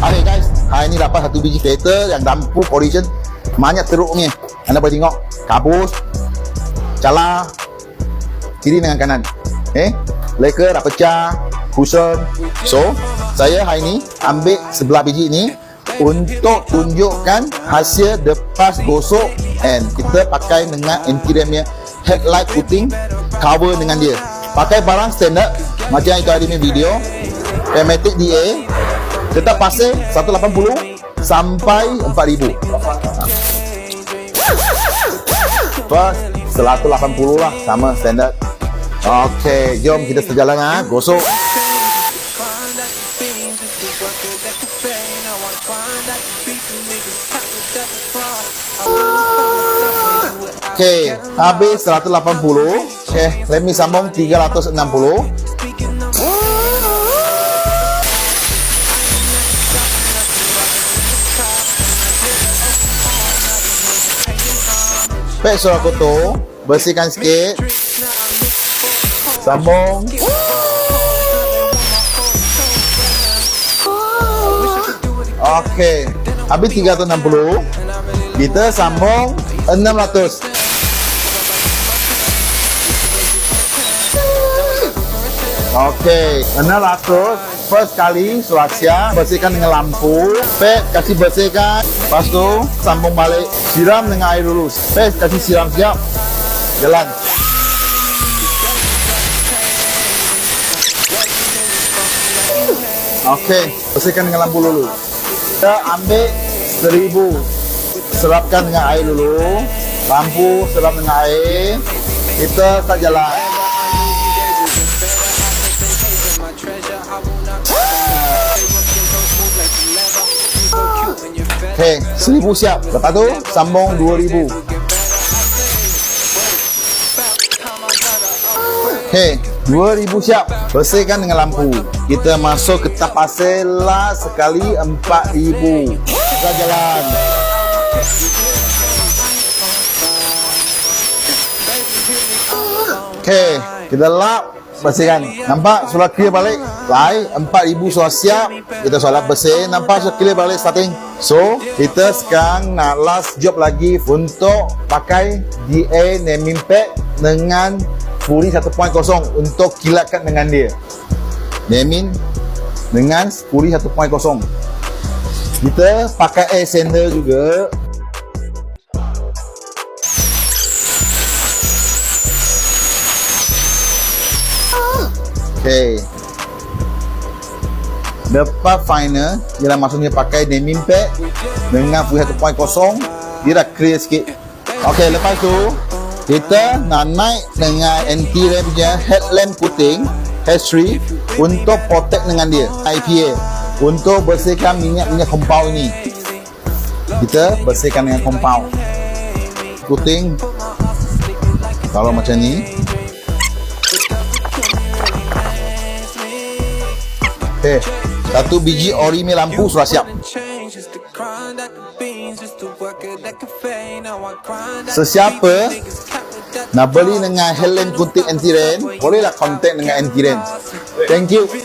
Okay guys, hari ni dapat satu biji kereta yang lampu pollution banyak teruknya. Anda boleh tengok kabus, cala kiri dengan kanan. Leka dah pecah, cushion. So, saya hari ni ambil sebelah biji ni untuk tunjukkan hasil lepas gosok, and kita pakai dengan anti-ramnya headlight coating, cover dengan dia. Pakai barang standard macam yang itu ada di video. Pneumatic DA kita pasir 180 sampai 4000. First 180 lah, sama standard. Okey, jom kita sejalan gosok. Okey, habis 180. Let me sambung 360. Pek surat kotor, bersihkan sikit. Sambung. Okey, habis 360. Kita sambung 600. Okey, 600. First kali surat siap, bersihkan dengan lampu. Pek kasih bersihkan. Lepas tu sambung balik, siram dengan air dulu. Pek kasih siram siap. Jalan. Okey, bersihkan dengan lampu dulu. Kita ambil 1000. Serapkan dengan air dulu. Lampu serap dengan air. Kita start jalan. Okey, 1000 siap. Lepas tu sambung 2000. Okey, 2000 siap. Bersihkan dengan lampu. Kita masuk ke tap pasir last sekali 4000. Kita jalan. Okey, kita lap, bersihkan. Nampak surat clear balik. Lai 4000 surat siap. Kita solat bersih. Nampak surat clear balik starting. So, kita sekarang nak last job lagi untuk pakai DA naming pad dengan Fury 1.0 untuk kilatkan dengan dia. Naming dengan Fury 1.0. Kita pakai air sander juga. Okay. Lepas final, ialah maksudnya pakai naming pad dengan Fury 1.0, dia dah clear sikit. Okay, lepas tu kita nak naik dengan anti-ram punya headlamp coating H3 untuk protect dengan dia IPA, untuk bersihkan minyak-minyak compound ini. Kita bersihkan dengan compound coating kalau macam ni. Okay, satu biji orimi lampu sudah siap. Sesiapa nak beli dengan headlamp coating anti-rain, bolehlah contact dengan anti-rain. Thank you.